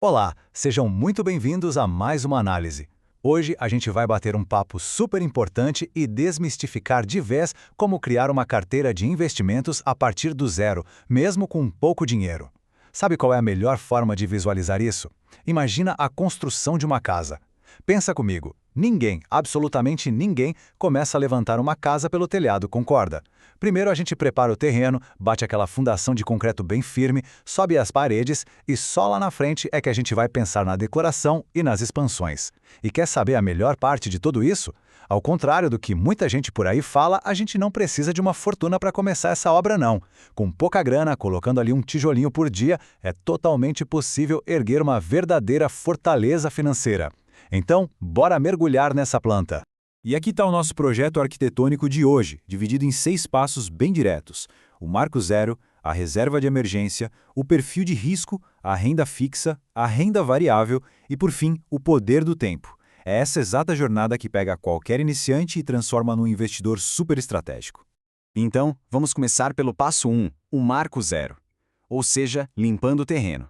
Olá, sejam muito bem-vindos a mais uma análise. Hoje a gente vai bater um papo super importante e desmistificar de vez como criar uma carteira de investimentos a partir do zero, mesmo com pouco dinheiro. Sabe qual é a melhor forma de visualizar isso? Imagina a construção de uma casa. Pensa comigo, ninguém, absolutamente ninguém, começa a levantar uma casa pelo telhado, concorda? Primeiro a gente prepara o terreno, bate aquela fundação de concreto bem firme, sobe as paredes e só lá na frente é que a gente vai pensar na decoração e nas expansões. E quer saber a melhor parte de tudo isso? Ao contrário do que muita gente por aí fala, a gente não precisa de uma fortuna para começar essa obra não. Com pouca grana, colocando ali um tijolinho por dia, é totalmente possível erguer uma verdadeira fortaleza financeira. Então, bora mergulhar nessa planta. E aqui está o nosso projeto arquitetônico de hoje, dividido em 6 passos bem diretos: o marco zero, a reserva de emergência, o perfil de risco, a renda fixa, a renda variável e, por fim, o poder do tempo. É essa exata jornada que pega qualquer iniciante e transforma num investidor super estratégico. Então, vamos começar pelo passo 1, o marco zero, ou seja, limpando o terreno.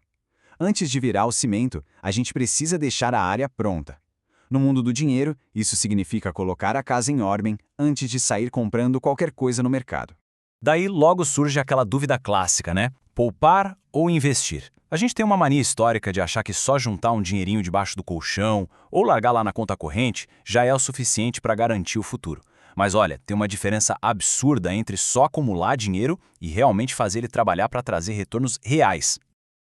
Antes de virar o cimento, a gente precisa deixar a área pronta. No mundo do dinheiro, isso significa colocar a casa em ordem antes de sair comprando qualquer coisa no mercado. Daí logo surge aquela dúvida clássica, né? Poupar ou investir? A gente tem uma mania histórica de achar que só juntar um dinheirinho debaixo do colchão ou largar lá na conta corrente já é o suficiente para garantir o futuro. Mas olha, tem uma diferença absurda entre só acumular dinheiro e realmente fazer ele trabalhar para trazer retornos reais.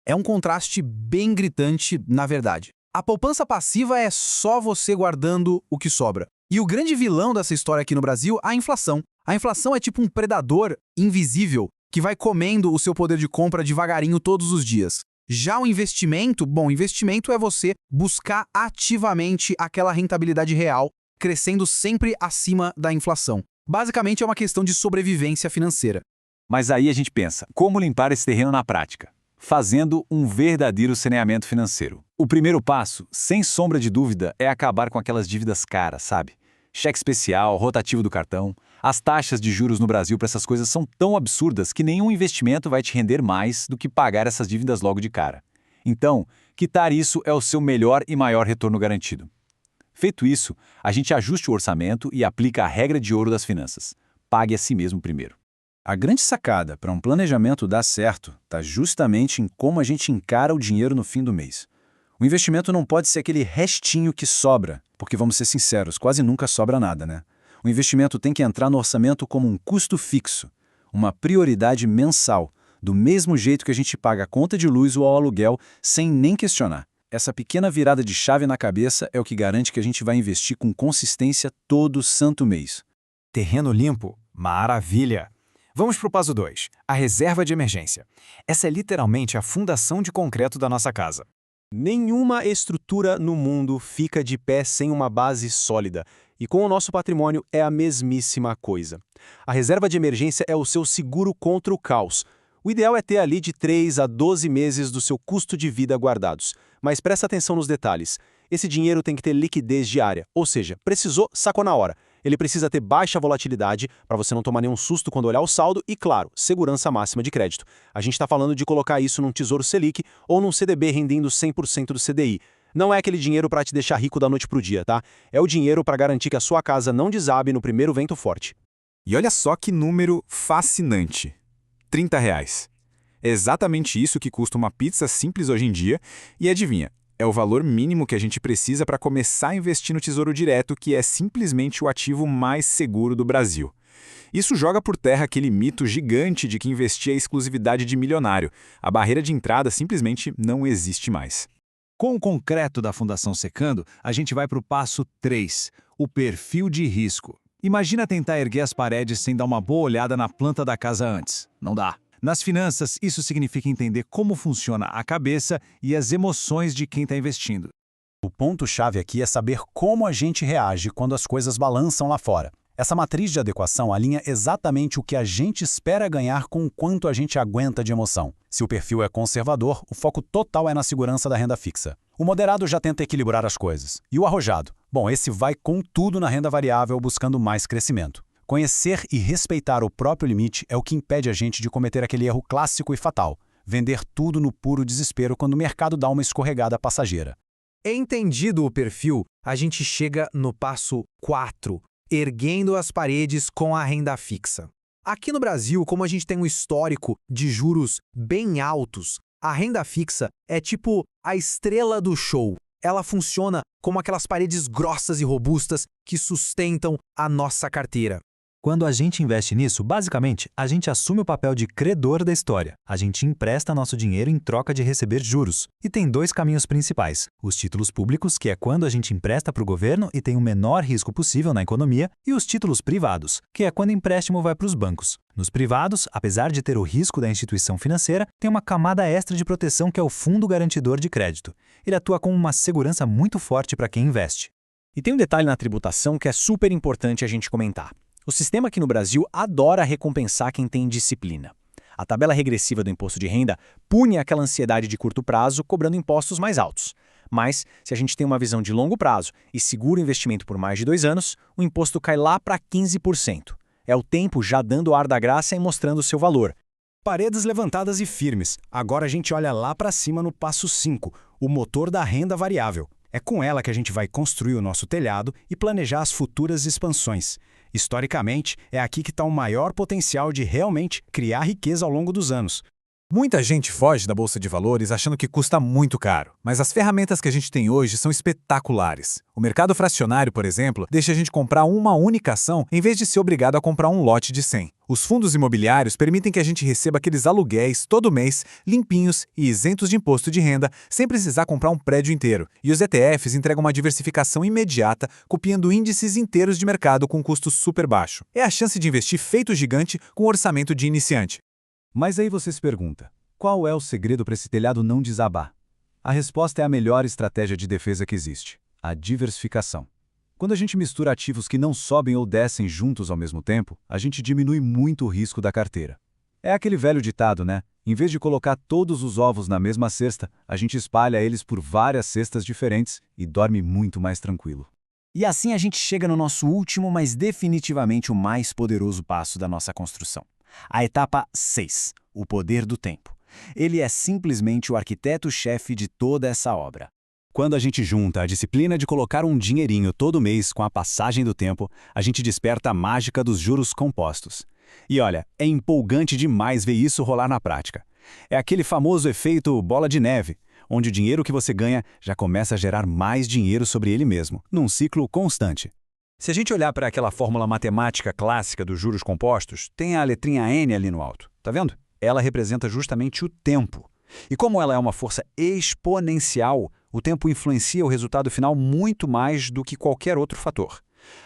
É um contraste bem gritante, na verdade. A poupança passiva é só você guardando o que sobra. E o grande vilão dessa história aqui no Brasil, a inflação. A inflação é tipo um predador invisível que vai comendo o seu poder de compra devagarinho todos os dias. Já o investimento, investimento é você buscar ativamente aquela rentabilidade real, crescendo sempre acima da inflação. Basicamente é uma questão de sobrevivência financeira. Mas aí a gente pensa, como limpar esse terreno na prática? Fazendo um verdadeiro saneamento financeiro. O primeiro passo, sem sombra de dúvida, é acabar com aquelas dívidas caras, sabe? Cheque especial, rotativo do cartão. As taxas de juros no Brasil para essas coisas são tão absurdas que nenhum investimento vai te render mais do que pagar essas dívidas logo de cara. Então, quitar isso é o seu melhor e maior retorno garantido. Feito isso, a gente ajusta o orçamento e aplica a regra de ouro das finanças. Pague a si mesmo primeiro. A grande sacada para um planejamento dar certo está justamente em como a gente encara o dinheiro no fim do mês. O investimento não pode ser aquele restinho que sobra, porque vamos ser sinceros, quase nunca sobra nada, né? O investimento tem que entrar no orçamento como um custo fixo, uma prioridade mensal, do mesmo jeito que a gente paga a conta de luz ou ao aluguel sem nem questionar. Essa pequena virada de chave na cabeça é o que garante que a gente vai investir com consistência todo santo mês. Terreno limpo? Maravilha! Vamos para o passo 2, a reserva de emergência. Essa é literalmente a fundação de concreto da nossa casa. Nenhuma estrutura no mundo fica de pé sem uma base sólida, e com o nosso patrimônio é a mesmíssima coisa. A reserva de emergência é o seu seguro contra o caos. O ideal é ter ali de 3 a 12 meses do seu custo de vida guardados. Mas presta atenção nos detalhes. Esse dinheiro tem que ter liquidez diária, ou seja, precisou, sacou na hora. Ele precisa ter baixa volatilidade para você não tomar nenhum susto quando olhar o saldo e, claro, segurança máxima de crédito. A gente está falando de colocar isso num Tesouro Selic ou num CDB rendendo 100% do CDI. Não é aquele dinheiro para te deixar rico da noite para o dia, tá? É o dinheiro para garantir que a sua casa não desabe no primeiro vento forte. E olha só que número fascinante. R$30. É exatamente isso que custa uma pizza simples hoje em dia e adivinha? É o valor mínimo que a gente precisa para começar a investir no Tesouro Direto, que é simplesmente o ativo mais seguro do Brasil. Isso joga por terra aquele mito gigante de que investir é exclusividade de milionário. A barreira de entrada simplesmente não existe mais. Com o concreto da fundação secando, a gente vai para o passo 3, o perfil de risco. Imagina tentar erguer as paredes sem dar uma boa olhada na planta da casa antes. Não dá. Nas finanças, isso significa entender como funciona a cabeça e as emoções de quem está investindo. O ponto-chave aqui é saber como a gente reage quando as coisas balançam lá fora. Essa matriz de adequação alinha exatamente o que a gente espera ganhar com o quanto a gente aguenta de emoção. Se o perfil é conservador, o foco total é na segurança da renda fixa. O moderado já tenta equilibrar as coisas. E o arrojado? Bom, esse vai com tudo na renda variável buscando mais crescimento. Conhecer e respeitar o próprio limite é o que impede a gente de cometer aquele erro clássico e fatal: vender tudo no puro desespero quando o mercado dá uma escorregada passageira. Entendido o perfil, a gente chega no passo 4, erguendo as paredes com a renda fixa. Aqui no Brasil, como a gente tem um histórico de juros bem altos, a renda fixa é tipo a estrela do show. Ela funciona como aquelas paredes grossas e robustas que sustentam a nossa carteira. Quando a gente investe nisso, basicamente, a gente assume o papel de credor da história. A gente empresta nosso dinheiro em troca de receber juros. E tem dois caminhos principais. Os títulos públicos, que é quando a gente empresta para o governo e tem o menor risco possível na economia, e os títulos privados, que é quando o empréstimo vai para os bancos. Nos privados, apesar de ter o risco da instituição financeira, tem uma camada extra de proteção que é o Fundo Garantidor de Crédito. Ele atua como uma segurança muito forte para quem investe. E tem um detalhe na tributação que é super importante a gente comentar. O sistema aqui no Brasil adora recompensar quem tem disciplina. A tabela regressiva do imposto de renda pune aquela ansiedade de curto prazo cobrando impostos mais altos. Mas, se a gente tem uma visão de longo prazo e segura o investimento por mais de 2 anos, o imposto cai lá para 15%. É o tempo já dando o ar da graça e mostrando seu valor. Paredes levantadas e firmes. Agora a gente olha lá para cima no passo 5, o motor da renda variável. É com ela que a gente vai construir o nosso telhado e planejar as futuras expansões. Historicamente, é aqui que está o maior potencial de realmente criar riqueza ao longo dos anos. Muita gente foge da Bolsa de Valores achando que custa muito caro, mas as ferramentas que a gente tem hoje são espetaculares. O mercado fracionário, por exemplo, deixa a gente comprar uma única ação em vez de ser obrigado a comprar um lote de 100. Os fundos imobiliários permitem que a gente receba aqueles aluguéis todo mês, limpinhos e isentos de imposto de renda, sem precisar comprar um prédio inteiro. E os ETFs entregam uma diversificação imediata, copiando índices inteiros de mercado com custo super baixo. É a chance de investir feito gigante com orçamento de iniciante. Mas aí você se pergunta, qual é o segredo para esse telhado não desabar? A resposta é a melhor estratégia de defesa que existe, a diversificação. Quando a gente mistura ativos que não sobem ou descem juntos ao mesmo tempo, a gente diminui muito o risco da carteira. É aquele velho ditado, né? Em vez de colocar todos os ovos na mesma cesta, a gente espalha eles por várias cestas diferentes e dorme muito mais tranquilo. E assim a gente chega no nosso último, mas definitivamente o mais poderoso passo da nossa construção. A etapa 6, o poder do tempo. Ele é simplesmente o arquiteto-chefe de toda essa obra. Quando a gente junta a disciplina de colocar um dinheirinho todo mês com a passagem do tempo, a gente desperta a mágica dos juros compostos. E olha, é empolgante demais ver isso rolar na prática. É aquele famoso efeito bola de neve, onde o dinheiro que você ganha já começa a gerar mais dinheiro sobre ele mesmo, num ciclo constante. Se a gente olhar para aquela fórmula matemática clássica dos juros compostos, tem a letrinha N ali no alto, tá vendo? Ela representa justamente o tempo. E como ela é uma força exponencial, o tempo influencia o resultado final muito mais do que qualquer outro fator.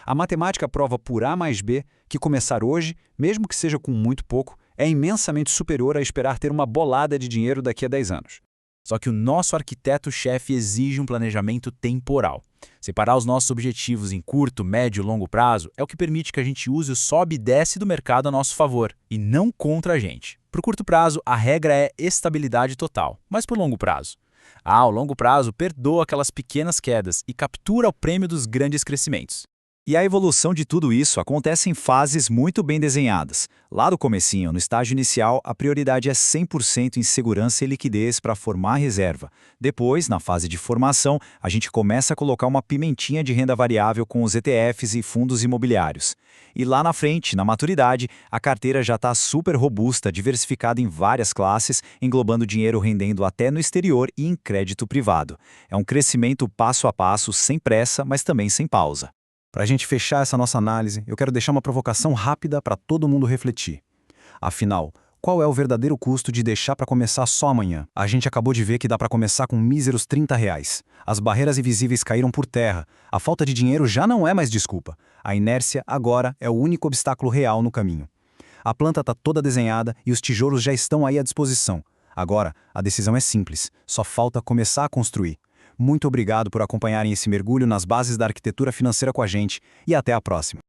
A matemática prova por A mais B que começar hoje, mesmo que seja com muito pouco, é imensamente superior a esperar ter uma bolada de dinheiro daqui a 10 anos. Só que o nosso arquiteto-chefe exige um planejamento temporal. Separar os nossos objetivos em curto, médio e longo prazo é o que permite que a gente use o sobe e desce do mercado a nosso favor, e não contra a gente. Para o curto prazo, a regra é estabilidade total, mas para o longo prazo? O longo prazo perdoa aquelas pequenas quedas e captura o prêmio dos grandes crescimentos. E a evolução de tudo isso acontece em fases muito bem desenhadas. Lá do comecinho, no estágio inicial, a prioridade é 100% em segurança e liquidez para formar reserva. Depois, na fase de formação, a gente começa a colocar uma pimentinha de renda variável com os ETFs e fundos imobiliários. E lá na frente, na maturidade, a carteira já está super robusta, diversificada em várias classes, englobando dinheiro rendendo até no exterior e em crédito privado. É um crescimento passo a passo, sem pressa, mas também sem pausa. Para a gente fechar essa nossa análise, eu quero deixar uma provocação rápida para todo mundo refletir. Afinal, qual é o verdadeiro custo de deixar para começar só amanhã? A gente acabou de ver que dá para começar com míseros R$30. As barreiras invisíveis caíram por terra. A falta de dinheiro já não é mais desculpa. A inércia, agora, é o único obstáculo real no caminho. A planta está toda desenhada e os tijolos já estão aí à disposição. Agora, a decisão é simples. Só falta começar a construir. Muito obrigado por acompanharem esse mergulho nas bases da arquitetura financeira com a gente e até a próxima.